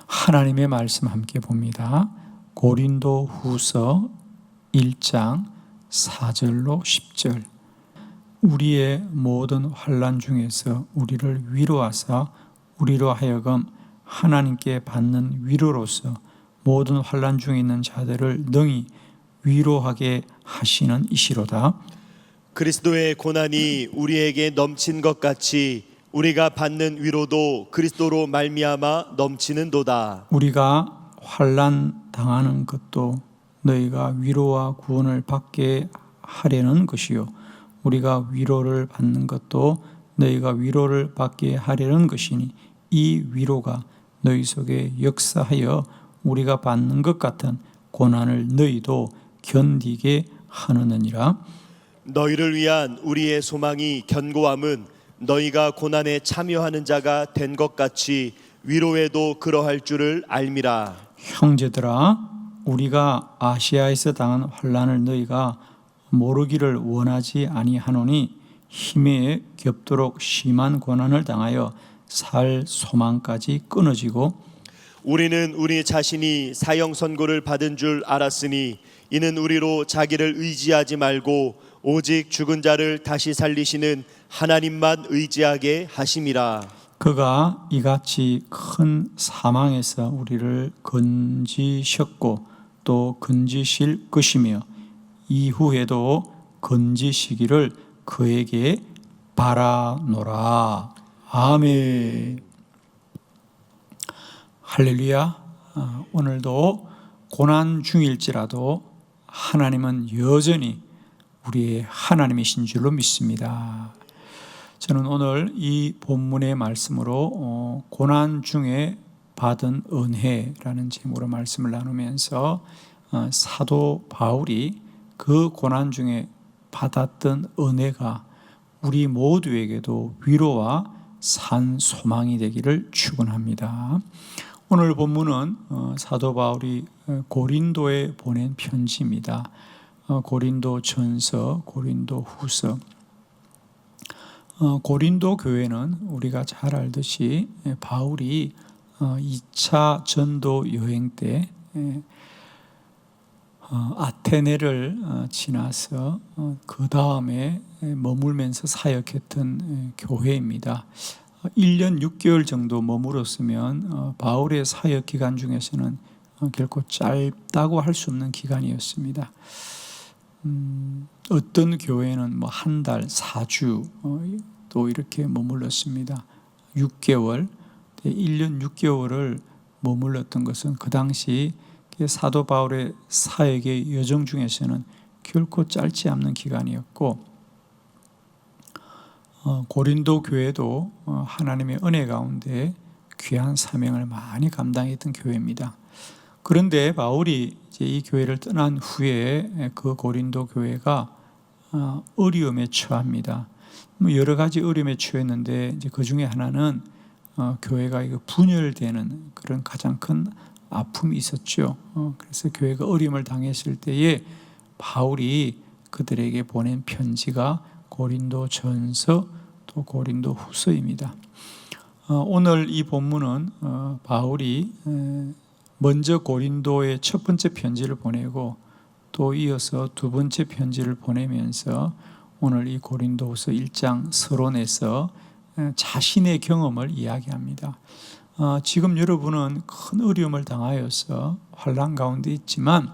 하나님의 말씀 함께 봅니다. 고린도 후서 1장 4절로 10절. 우리의 모든 환난 중에서 우리를 위로하사 우리로 하여금 하나님께 받는 위로로서 모든 환난 중에 있는 자들을 능히 위로하게 하시는 이시로다. 그리스도의 고난이 우리에게 넘친 것 같이 우리가 받는 위로도 그리스도로 말미암아 넘치는도다. 우리가 환난 당하는 것도 너희가 위로와 구원을 받게 하려는 것이요, 우리가 위로를 받는 것도 너희가 위로를 받게 하려는 것이니 이 위로가 너희 속에 역사하여 우리가 받는 것 같은 고난을 너희도 견디게 하느니라. 너희를 위한 우리의 소망이 견고함은 너희가 고난에 참여하는 자가 된 것 같이 위로에도 그러할 줄을 알미라. 형제들아, 우리가 아시아에서 당한 환난을 너희가 모르기를 원하지 아니하노니 힘에 겹도록 심한 고난을 당하여 살 소망까지 끊어지고 우리는 우리 자신이 사형 선고를 받은 줄 알았으니 이는 우리로 자기를 의지하지 말고 오직 죽은 자를 다시 살리시는 하나님만 의지하게 하심이라. 그가 이같이 큰 사망에서 우리를 건지셨고 또 건지실 것이며 이후에도 건지시기를 그에게 바라노라. 아멘. 할렐루야. 오늘도 고난 중일지라도 하나님은 여전히 우리의 하나님이신 줄로 믿습니다. 저는 오늘 이 본문의 말씀으로 고난 중에 받은 은혜라는 제목으로 말씀을 나누면서 사도 바울이 그 고난 중에 받았던 은혜가 우리 모두에게도 위로와 산 소망이 되기를 축원합니다. 오늘 본문은 사도 바울이 고린도에 보낸 편지입니다. 고린도 전서, 고린도 후서. 고린도 교회는 우리가 잘 알듯이 바울이 2차 전도 여행 때 아테네를 지나서 그 다음에 머물면서 사역했던 교회입니다. 1년 6개월 정도 머물었으면 바울의 사역 기간 중에서는 결코 짧다고 할 수 없는 기간이었습니다. 어떤 교회는 뭐 한 달, 4주 또 이렇게 머물렀습니다. 6개월, 1년 6개월을 머물렀던 것은 그 당시 사도 바울의 사역의 여정 중에서는 결코 짧지 않는 기간이었고, 고린도 교회도 하나님의 은혜 가운데 귀한 사명을 많이 감당했던 교회입니다. 그런데 바울이 이제 이 교회를 떠난 후에 그 고린도 교회가 어려움에 처합니다. 여러 가지 어려움에 처했는데 이제 그 중에 하나는 교회가 분열되는 그런 가장 큰 아픔이 있었죠. 그래서 교회가 어려움을 당했을 때에 바울이 그들에게 보낸 편지가 고린도 전서 또 고린도 후서입니다. 오늘 이 본문은 바울이 먼저 고린도에 첫 번째 편지를 보내고 또 이어서 두 번째 편지를 보내면서 오늘 이 고린도후서 1장 서론에서 자신의 경험을 이야기합니다. 지금 여러분은 큰 어려움을 당하여서 환난 가운데 있지만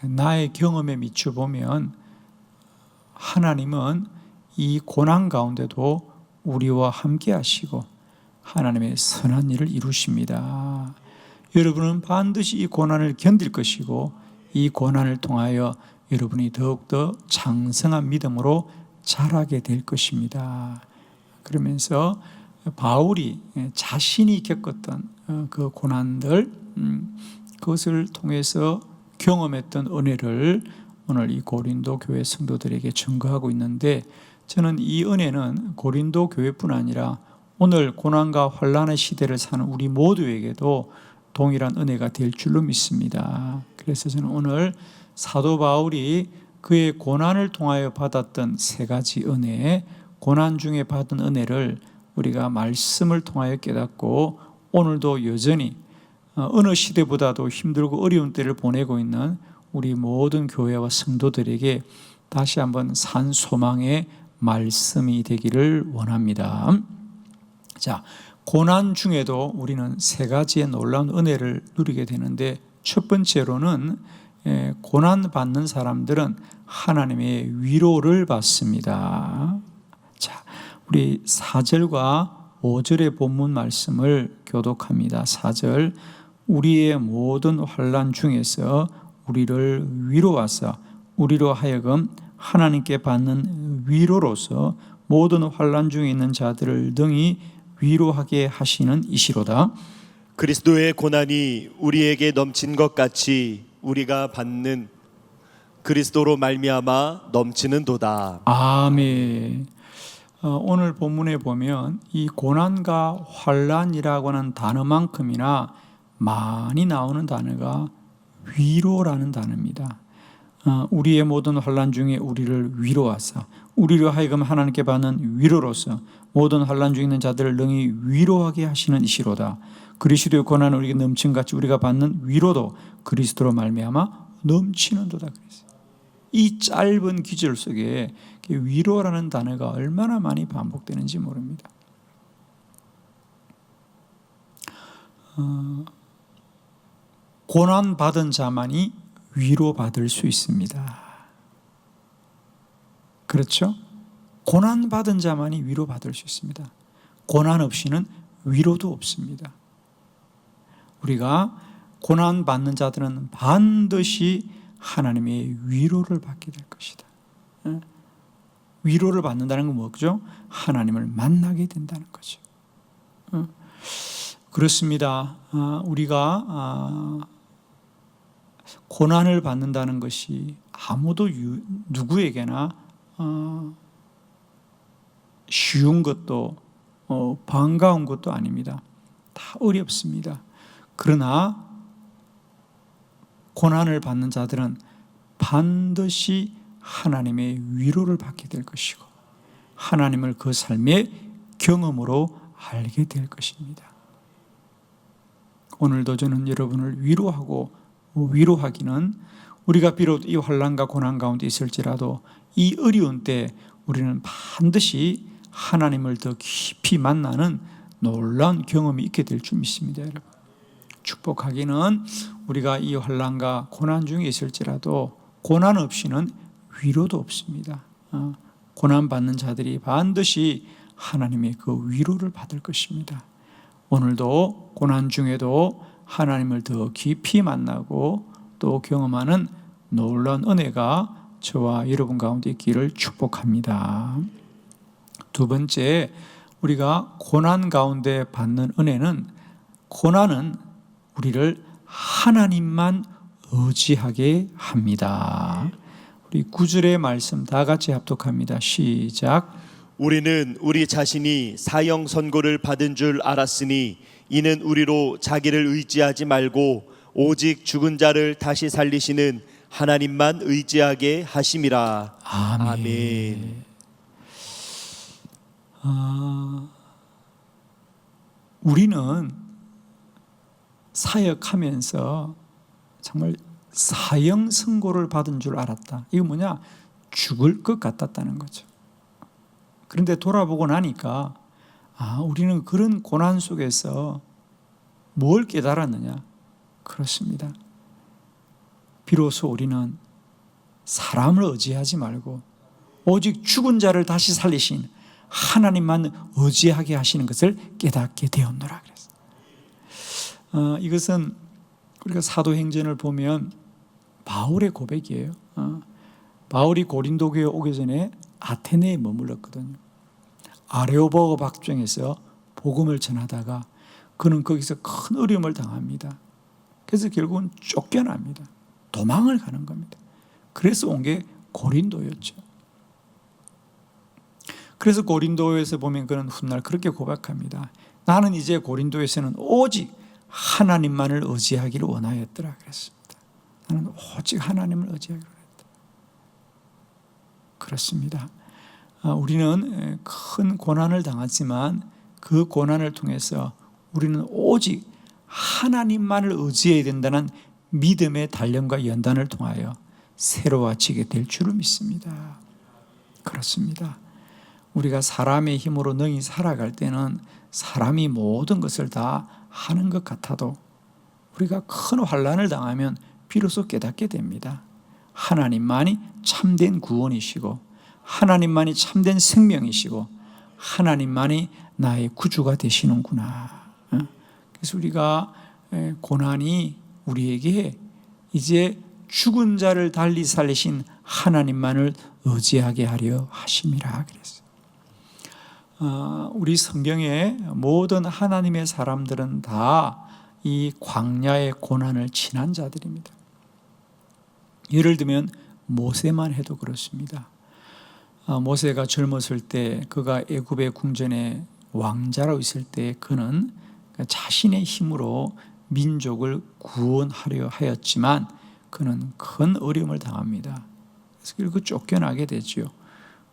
나의 경험에 미쳐보면 하나님은 이 고난 가운데도 우리와 함께 하시고 하나님의 선한 일을 이루십니다. 여러분은 반드시 이 고난을 견딜 것이고 이 고난을 통하여 여러분이 더욱더 장성한 믿음으로 자라게 될 것입니다. 그러면서 바울이 자신이 겪었던 그 고난들, 그것을 통해서 경험했던 은혜를 오늘 이 고린도 교회 성도들에게 증거하고 있는데, 저는 이 은혜는 고린도 교회뿐 아니라 오늘 고난과 환난의 시대를 사는 우리 모두에게도 동일한 은혜가 될 줄로 믿습니다. 그래서 저는 오늘 사도 바울이 그의 고난을 통하여 받았던 세 가지 은혜, 고난 중에 받은 은혜를 우리가 말씀을 통하여 깨닫고 오늘도 여전히 어느 시대보다도 힘들고 어려운 때를 보내고 있는 우리 모든 교회와 성도들에게 다시 한번 산 소망의 말씀이 되기를 원합니다. 자, 고난 중에도 우리는 세 가지의 놀라운 은혜를 누리게 되는데, 첫 번째로는 고난 받는 사람들은 하나님의 위로를 받습니다. 자, 우리 4절과 5절의 본문 말씀을 교독합니다. 4절, 우리의 모든 환난 중에서 우리를 위로하사 우리로 하여금 하나님께 받는 위로로서 모든 환난 중에 있는 자들을 능히 위로하게 하시는 이시로다. 그리스도의 고난이 우리에게 넘친 것 같이 우리가 받는 그리스도로 말미암아 넘치는도다. 아멘. 오늘 본문에 보면 이 고난과 환난이라고 하는 단어만큼이나 많이 나오는 단어가 위로라는 단어입니다. 우리의 모든 환난 중에 우리를 위로하사 우리로 하여금 하나님께 받는 위로로서 모든 환난 중에 있는 자들을 능히 위로하게 하시는 이시로다. 그리스도의 고난을 우리에게 넘친같이 우리가 받는 위로도 그리스도로 말미암아 넘치는도다. 그랬어요. 이 짧은 기절 속에 위로라는 단어가 얼마나 많이 반복되는지 모릅니다. 고난받은 자만이 위로받을 수 있습니다. 그렇죠? 고난받은 자만이 위로받을 수 있습니다. 고난 없이는 위로도 없습니다. 우리가 고난받는 자들은 반드시 하나님의 위로를 받게 될 것이다. 위로를 받는다는 건 뭐죠? 하나님을 만나게 된다는 거죠. 그렇습니다. 우리가 고난을 받는다는 것이 아무도 누구에게나 쉬운 것도 반가운 것도 아닙니다. 다 어렵습니다. 그러나 고난을 받는 자들은 반드시 하나님의 위로를 받게 될 것이고 하나님을 그 삶의 경험으로 알게 될 것입니다. 오늘도 저는 여러분을 위로하기는 우리가 비록 이 환난과 고난 가운데 있을지라도 이 어려운 때 우리는 반드시 하나님을 더 깊이 만나는 놀라운 경험이 있게 될 줄 믿습니다. 여러분, 축복하기는 우리가 이 환난과 고난 중에 있을지라도 고난 없이는 위로도 없습니다. 고난 받는 자들이 반드시 하나님의 그 위로를 받을 것입니다. 오늘도 고난 중에도 하나님을 더 깊이 만나고 또 경험하는 놀라운 은혜가 저와 여러분 가운데 있기를 축복합니다. 두 번째, 우리가 고난 가운데 받는 은혜는, 고난은 우리를 하나님만 의지하게 합니다. 우리 9절의 말씀 다 같이 합독합니다. 시작. 우리는 우리 자신이 사형 선고를 받은 줄 알았으니 이는 우리로 자기를 의지하지 말고 오직 죽은 자를 다시 살리시는 하나님만 의지하게 하심이라. 아멘. 우리는 사역하면서 정말 사형 선고를 받은 줄 알았다. 이거 뭐냐? 죽을 것 같았다는 거죠. 그런데 돌아보고 나니까 우리는 그런 고난 속에서 뭘 깨달았느냐? 그렇습니다. 비로소 우리는 사람을 의지하지 말고 오직 죽은 자를 다시 살리신 하나님만 의지하게 하시는 것을 깨닫게 되었노라 그랬어요. 이것은 우리가 사도행전을 보면 바울의 고백이에요. 바울이 고린도 교회에 오기 전에 아테네에 머물렀거든요. 아레오바고 박정에서 복음을 전하다가 그는 거기서 큰 어려움을 당합니다. 그래서 결국은 쫓겨납니다. 도망을 가는 겁니다. 그래서 온 게 고린도였죠. 그래서 고린도에서 보면 그는 훗날 그렇게 고백합니다. 나는 이제 고린도에서는 오직 하나님만을 의지하기를 원하였더라 그랬습니다. 나는 오직 하나님을 의지하기를 원했다. 그렇습니다. 우리는 큰 고난을 당했지만 그 고난을 통해서 우리는 오직 하나님만을 의지해야 된다는 믿음의 단련과 연단을 통하여 새로워지게 될 줄을 믿습니다. 그렇습니다. 우리가 사람의 힘으로 능히 살아갈 때는 사람이 모든 것을 다 하는 것 같아도 우리가 큰 환난을 당하면 비로소 깨닫게 됩니다. 하나님만이 참된 구원이시고 하나님만이 참된 생명이시고 하나님만이 나의 구주가 되시는구나. 그래서 우리가 고난이 우리에게 이제 죽은 자를 달리 살리신 하나님만을 의지하게 하려 하심이라 그랬어요. 우리 성경의 모든 하나님의 사람들은 다 이 광야의 고난을 지난 자들입니다. 예를 들면 모세만 해도 그렇습니다. 모세가 젊었을 때 그가 애굽의 궁전에 왕자로 있을 때 그는 자신의 힘으로 민족을 구원하려 하였지만 그는 큰 어려움을 당합니다. 그래서 결국 쫓겨나게 되죠.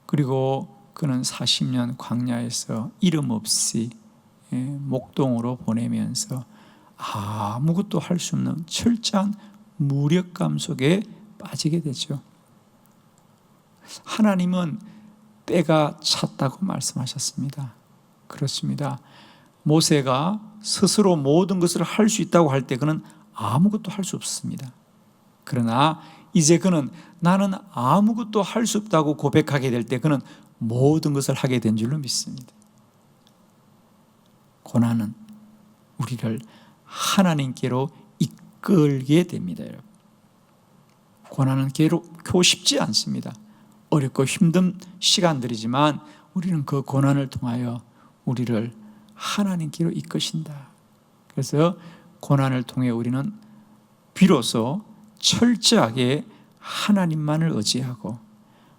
그리고 그는 40년 광야에서 이름 없이 목동으로 보내면서 아무것도 할 수 없는 철저한 무력감 속에 빠지게 되죠. 하나님은 때가 찼다고 말씀하셨습니다. 그렇습니다. 모세가 스스로 모든 것을 할 수 있다고 할 때 그는 아무것도 할 수 없습니다. 그러나 이제 그는 나는 아무것도 할 수 없다고 고백하게 될 때 그는 모든 것을 하게 된 줄로 믿습니다. 고난은 우리를 하나님께로 이끌게 됩니다. 여러분. 고난은 결코 쉽지 않습니다. 어렵고 힘든 시간들이지만 우리는 그 고난을 통하여 우리를 하나님께로 이끄신다. 그래서 고난을 통해 우리는 비로소 철저하게 하나님만을 의지하고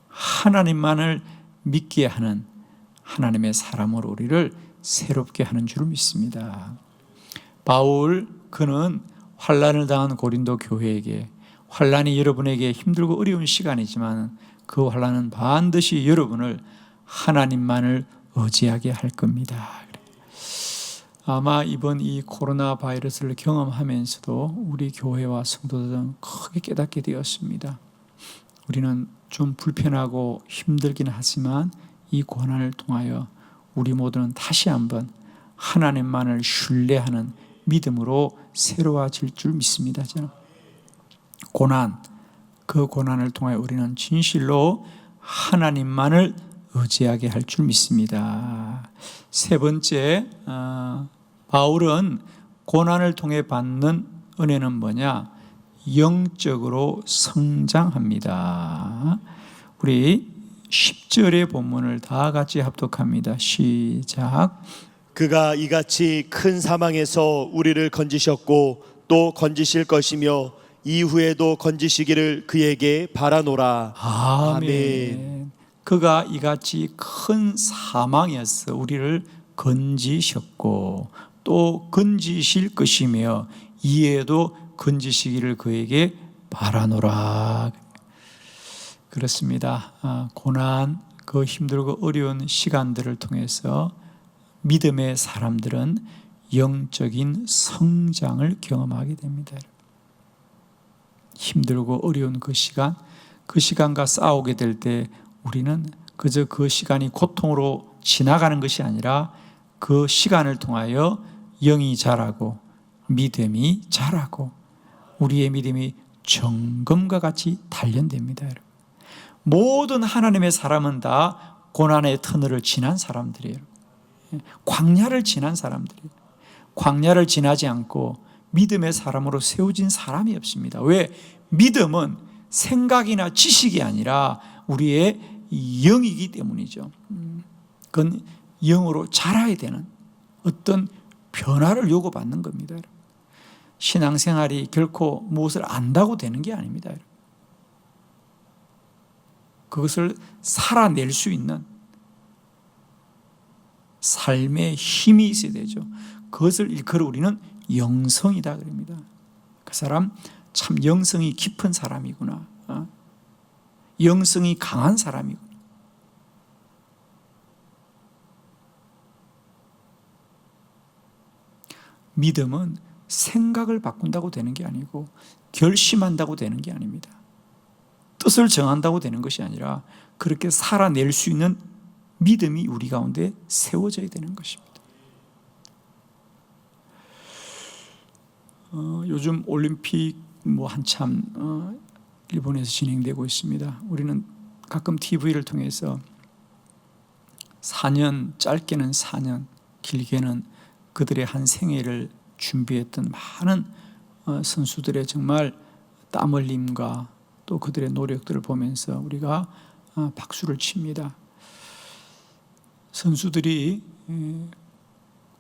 하나님만을 믿게 하는 하나님의 사람으로 우리를 새롭게 하는 줄 믿습니다. 바울 그는 환난을 당한 고린도 교회에게 환난이 여러분에게 힘들고 어려운 시간이지만 그 환난은 반드시 여러분을 하나님만을 의지하게 할 겁니다. 아마 이번 이 코로나 바이러스를 경험하면서도 우리 교회와 성도들은 크게 깨닫게 되었습니다. 우리는 좀 불편하고 힘들긴 하지만 이 고난을 통하여 우리 모두는 다시 한번 하나님만을 신뢰하는 믿음으로 새로워질 줄 믿습니다. 저는 그 고난을 통해 우리는 진실로 하나님만을 의지하게 할 줄 믿습니다. 세 번째, 바울은 고난을 통해 받는 은혜는 뭐냐? 영적으로 성장합니다. 우리 10절의 본문을 다 같이 합독합니다. 시작. 그가 이같이 큰 사망에서 우리를 건지셨고 또 건지실 것이며 이후에도 건지시기를 그에게 바라노라. 아멘. 그가 이같이 큰 사망에서 우리를 건지셨고 또 건지실 것이며 이에도 건지시기를 그에게 바라노라. 그렇습니다. 고난, 그 힘들고 어려운 시간들을 통해서 믿음의 사람들은 영적인 성장을 경험하게 됩니다. 힘들고 어려운 그 시간과 싸우게 될 때 우리는 그저 그 시간이 고통으로 지나가는 것이 아니라 그 시간을 통하여 영이 자라고 믿음이 자라고 우리의 믿음이 정금과 같이 단련됩니다. 모든 하나님의 사람은 다 고난의 터널을 지난 사람들이에요. 광야를 지난 사람들이에요. 광야를 지나지 않고 믿음의 사람으로 세워진 사람이 없습니다. 왜? 믿음은 생각이나 지식이 아니라 우리의 영이기 때문이죠. 그건 영으로 자라야 되는 어떤 변화를 요구받는 겁니다. 신앙생활이 결코 무엇을 안다고 되는 게 아닙니다. 그것을 살아낼 수 있는 삶의 힘이 있어야 되죠. 그것을 일컬어 우리는 영성이다 그럽니다. 그 사람 참 영성이 깊은 사람이구나. 영성이 강한 사람이구나. 믿음은 생각을 바꾼다고 되는 게 아니고 결심한다고 되는 게 아닙니다. 뜻을 정한다고 되는 것이 아니라 그렇게 살아낼 수 있는 믿음이 우리 가운데 세워져야 되는 것입니다. 요즘 올림픽 한참 일본에서 진행되고 있습니다. 우리는 가끔 TV를 통해서 4년, 짧게는 4년, 길게는 그들의 한 생애를 준비했던 많은 선수들의 정말 땀 흘림과 또 그들의 노력들을 보면서 우리가 박수를 칩니다. 선수들이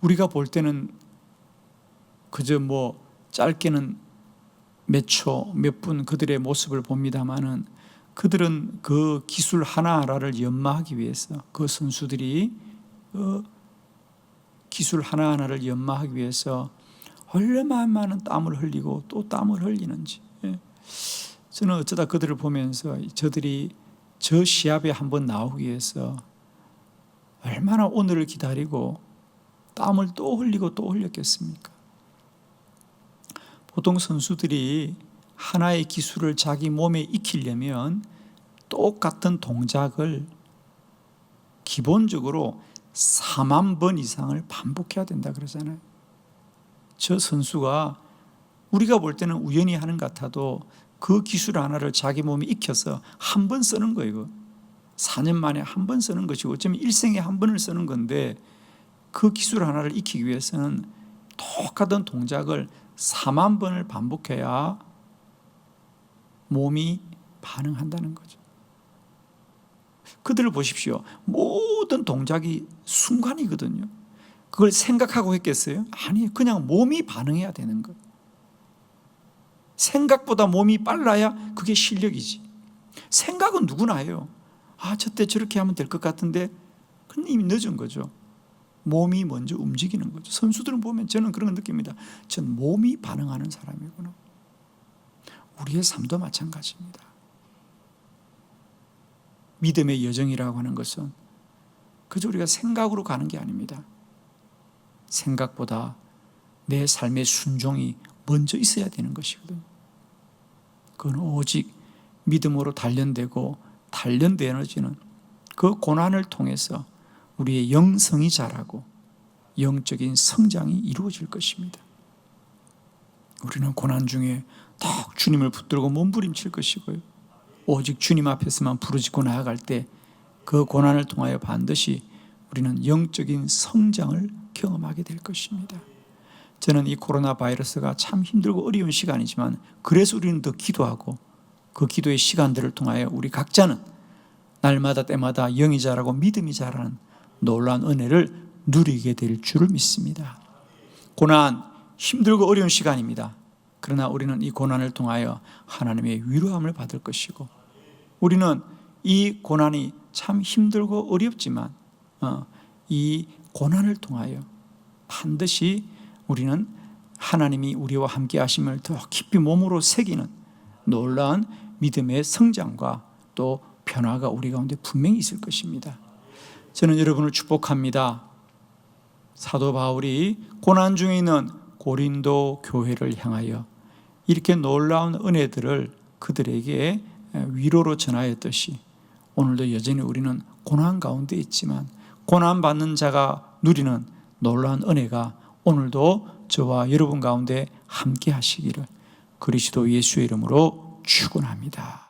우리가 볼 때는 그저 짧게는 몇 초, 몇 분 그들의 모습을 봅니다마는 그들은 그 기술 하나하나를 연마하기 위해서 그 선수들이 기술 하나하나를 연마하기 위해서 얼마나 많은 땀을 흘리고 또 땀을 흘리는지. 저는 어쩌다 그들을 보면서 저들이 저 시합에 한번 나오기 위해서 얼마나 오늘을 기다리고 땀을 또 흘리고 또 흘렸겠습니까? 보통 선수들이 하나의 기술을 자기 몸에 익히려면 똑같은 동작을 기본적으로 4만 번 이상을 반복해야 된다 그러잖아요. 저 선수가 우리가 볼 때는 우연히 하는 것 같아도 그 기술 하나를 자기 몸에 익혀서 한 번 쓰는 거예요. 4년 만에 한 번 쓰는 것이고 어쩌면 일생에 한 번을 쓰는 건데 그 기술 하나를 익히기 위해서는 똑같은 동작을 4만 번을 반복해야 몸이 반응한다는 거죠. 그들을 보십시오. 모든 동작이 순간이거든요. 그걸 생각하고 했겠어요? 아니, 그냥 몸이 반응해야 되는 거예요. 생각보다 몸이 빨라야 그게 실력이지. 생각은 누구나 해요. 저때 저렇게 하면 될 것 같은데 근데 이미 늦은 거죠. 몸이 먼저 움직이는 거죠. 선수들은 보면 저는 그런 걸 느낍니다. 전 몸이 반응하는 사람이구나. 우리의 삶도 마찬가지입니다. 믿음의 여정이라고 하는 것은 그저 우리가 생각으로 가는 게 아닙니다. 생각보다 내 삶의 순종이 먼저 있어야 되는 것이거든요. 그건 오직 믿음으로 단련되고 단련되어지는 그 고난을 통해서 우리의 영성이 자라고 영적인 성장이 이루어질 것입니다. 우리는 고난 중에 딱 주님을 붙들고 몸부림칠 것이고요. 오직 주님 앞에서만 부르짖고 나아갈 때 그 고난을 통하여 반드시 우리는 영적인 성장을 경험하게 될 것입니다. 저는 이 코로나 바이러스가 참 힘들고 어려운 시간이지만 그래서 우리는 더 기도하고 그 기도의 시간들을 통하여 우리 각자는 날마다 때마다 영이 자라고 믿음이 자라는 놀라운 은혜를 누리게 될 줄을 믿습니다. 고난, 힘들고 어려운 시간입니다. 그러나 우리는 이 고난을 통하여 하나님의 위로함을 받을 것이고 우리는 이 고난이 참 힘들고 어렵지만 이 고난을 통하여 반드시 우리는 하나님이 우리와 함께 하심을 더 깊이 몸으로 새기는 놀라운 믿음의 성장과 또 변화가 우리 가운데 분명히 있을 것입니다. 저는 여러분을 축복합니다. 사도 바울이 고난 중에 있는 고린도 교회를 향하여 이렇게 놀라운 은혜들을 그들에게 위로로 전하였듯이 오늘도 여전히 우리는 고난 가운데 있지만 고난받는 자가 누리는 놀라운 은혜가 오늘도 저와 여러분 가운데 함께 하시기를 그리스도 예수의 이름으로 축원합니다.